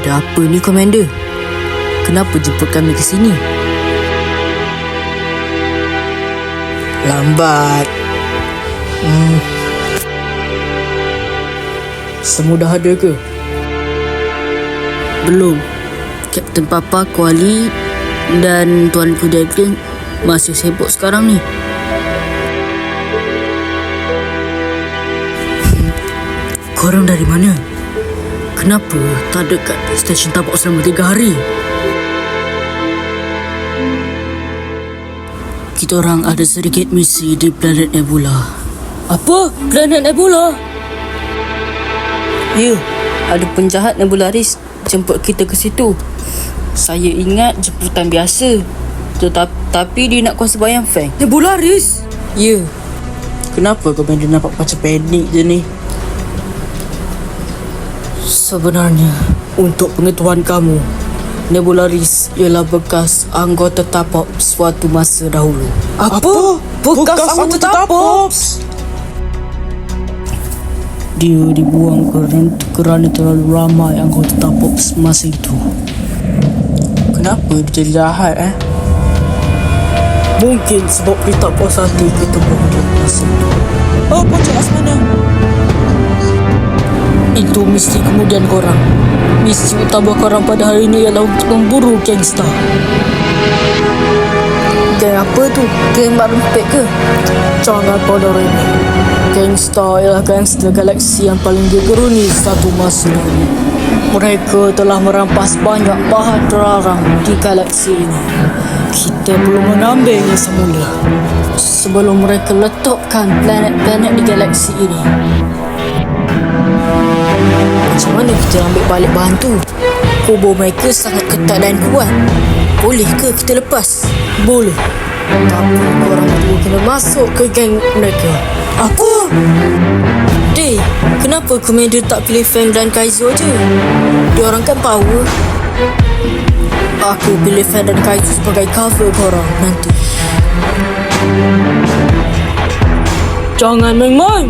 Ada apa ni, Komander? Kenapa jemput kami ke sini? Lambat. Semua dah ada ke? Belum. Kapten Papa, Kuali dan Tuanku Declan masih sibuk sekarang ni. Korang dari mana? Kenapa tak dekat stesen tapak selama 3 hari? Kita orang ada sedikit misi di planet Nebula. Apa? Planet Nebula? Ya, ada penjahat Nebularis jemput kita ke situ. Saya ingat jemputan biasa, tapi dia nak kuasa bayang Fang. Nebularis? Ya. Kenapa Komander nampak macam panik je ni? Sebenarnya, untuk pengetahuan kamu, Nebularis ialah bekas anggota TAPOP suatu masa dahulu. Apa? Bekas anggota TAPOP? Dia dibuang kerana terlalu ramai anggota TAPOP masa itu. Kenapa dia jadi jahat, Mungkin sebab kita tak puas hati kita buang dia masa itu. Oh, pocong asmana. Itu misi kemudian korang. Misi utama korang pada hari ini ialah untuk memburu gangster. Geng apa tu? Geng Mak Rempit ke? Jangan pada remeh. Gangster ialah gangster galaksi yang paling digeruni satu masa ini. Mereka telah merampas banyak bahan terlarang di galaksi ini. Kita perlu mengambilnya semula sebelum mereka letakkan planet-planet di galaksi ini. Macam mana kita ambil balik bahan tu? Kubur mereka sangat ketat dan kuat. Boleh ke kita lepas? Boleh. Tapi korang berdua kena masuk ke geng mereka. Apa? Dey, kenapa Commander tak pilih Fang dan Kaizo je? Diorang kan power. Aku pilih Fang dan Kaizo sebagai cover korang nanti. Jangan main-main.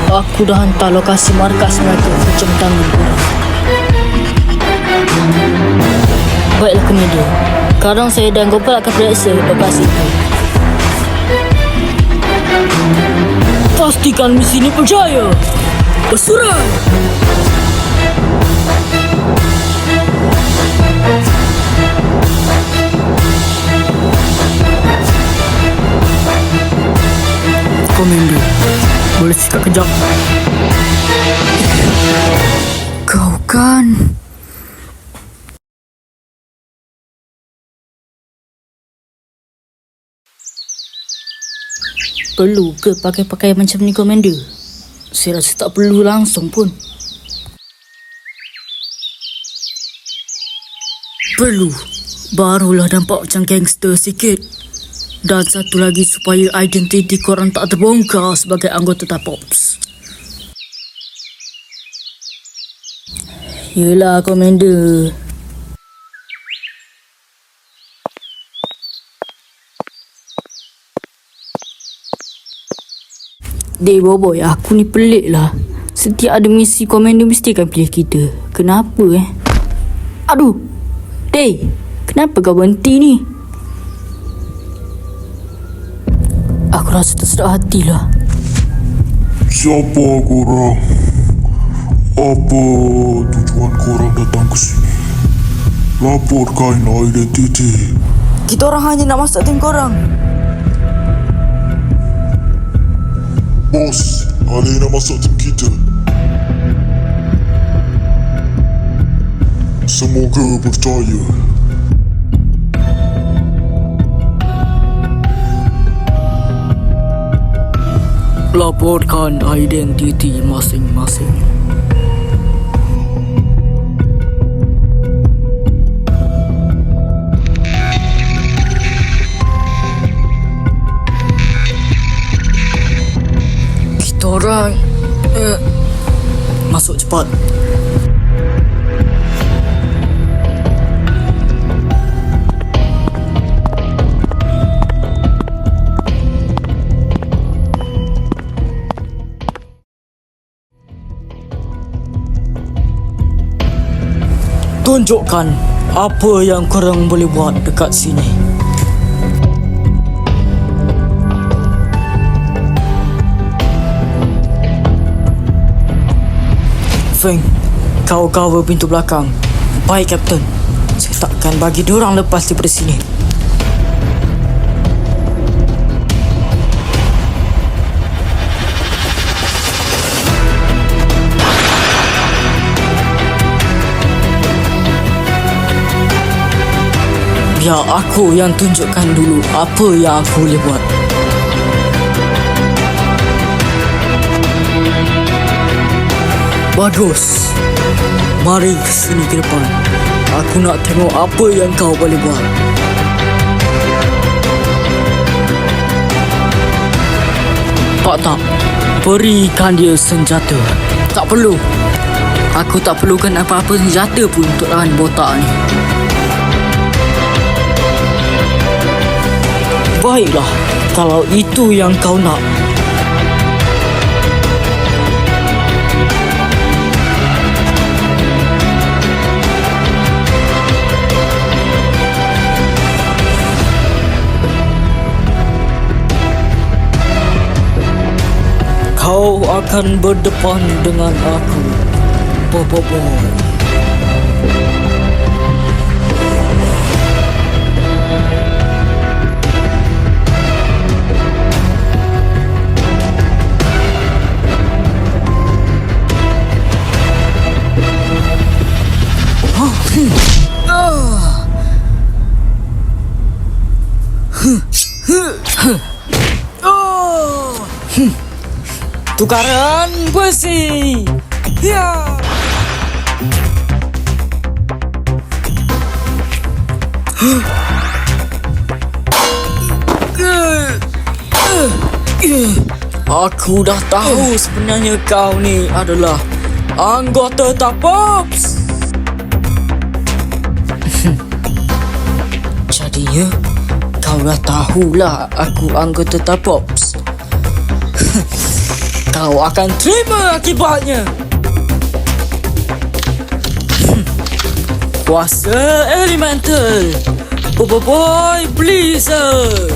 Aku dah hantar lokasi markas mereka ke jam tangan korang. Baiklah Commander, sekarang saya dan Gopal akan periksa lokasi itu. Pastikan misi ini berjaya. Bersurai! Commander, boleh sikap kejap? Kau kan... Perlu ke pakai pakaian macam ni, Commander? Saya rasa tak perlu langsung pun. Perlu. Barulah nampak macam gangster sikit. Dan satu lagi supaya identiti korang tak terbongkar sebagai anggota TAPOPS. Yelah, Commander. Dek Boboy, aku ni pelik lah. Setiap ada misi, Commander mesti akan pilih kita. Kenapa Aduh, Dek, kenapa kau berhenti ni? Aku rasa tersedar hatilah. Siapa korang? Apa tujuan korang datang ke sini? Laporkan identiti. Kita orang hanya nak masuk tim korang. Bos, ada yang nak masuk tim kita. Semoga percaya. Laporkan identiti masing-masing. Kita orang masuk cepat. tunjukkan apa yang korang boleh buat dekat sini. Feng, kau cover pintu belakang. Baik, Kapten. Saya takkan bagi diorang lepas daripada sini. Biar aku yang tunjukkan dulu apa yang aku boleh buat. Bagus. Mari ke sini ke depan. Aku nak tengok apa yang kau boleh buat. Tak. Berikan dia senjata. Tak perlu. Aku tak perlukan apa-apa senjata pun untuk lawan botak ni. Baiklah, kalau itu yang kau nak. Kau akan berdepan dengan aku, Bobo Boy. Tukaran besi. Ya. Aku dah tahu sebenarnya kau ni adalah anggota Tapops. Jadinya kau dah tahulah aku anggota Tapops. Kau akan terima akibatnya. Kuasa elemental. Bobo Boy Blizzard.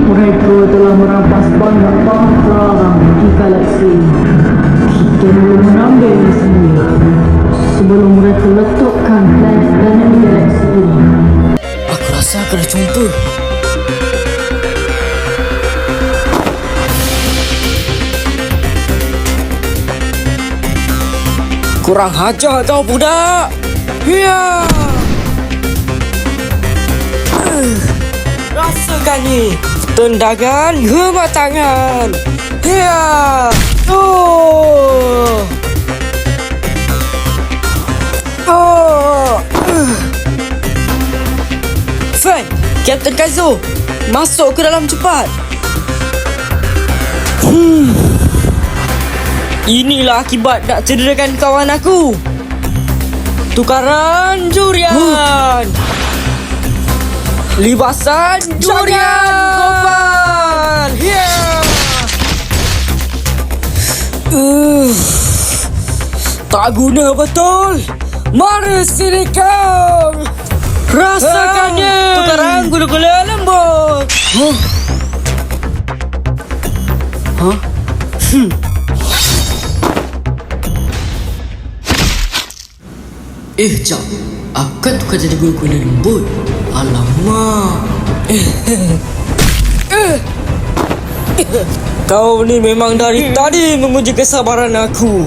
Mereka telah merampas banyak bangsa di galaksi. Kita perlu menambil di sini sebelum mereka letakkan planet-planet di galaksi ini. Aku rasa kena jumpa. Kurang hajar kau budak. Ya. Rasakan ni tendangan kematangan. Ya. Oh. Feng, Kapten Kaizo, masuk ke dalam cepat. Inilah akibat nak cederakan kawan aku. Tukaran Jurian. Libasan Jurian Gopal. Yeah. Tak guna betul. Mari sini kau. Rasakannya. Tukaran gula-gula lembut. Hah? Jap. Aku kan tukar jadi gula-gula lembut. Alamak. Kau ni memang dari tadi menguji kesabaran aku.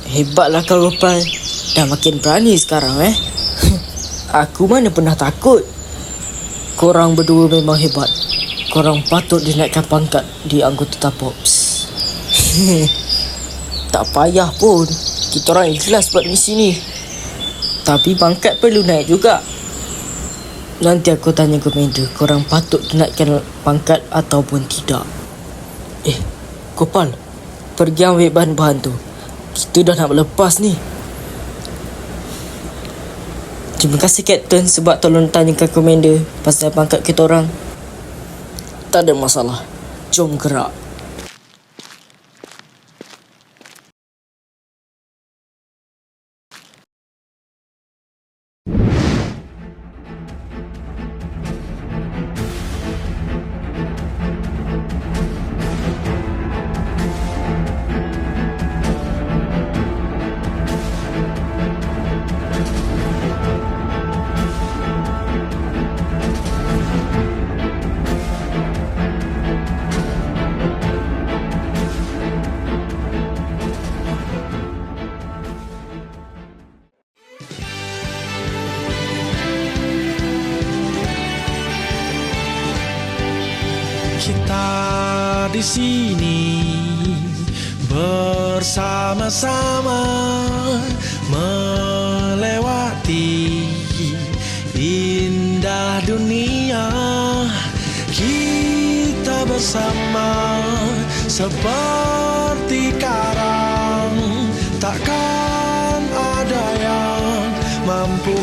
Hebatlah kau, Gopal. Dah makin berani sekarang, Aku mana pernah takut. Korang berdua memang hebat. Korang patut dinaikkan pangkat di anggota Tapops. Tak payah pun. Kita orang ikhlas buat misi ni. Tapi pangkat perlu naik juga. Nanti aku tanya komander, korang patut dinaikkan pangkat ataupun tidak. Gopal, pergi ambil bahan-bahan tu. Kita dah nak berlepas ni. Terima kasih Kapten sebab tolong tanyakan komander pasal pangkat kita orang. Tak ada masalah. Jom gerak. Kita di sini bersama-sama melewati indah dunia. Kita bersama seperti karang, takkan ada yang mampu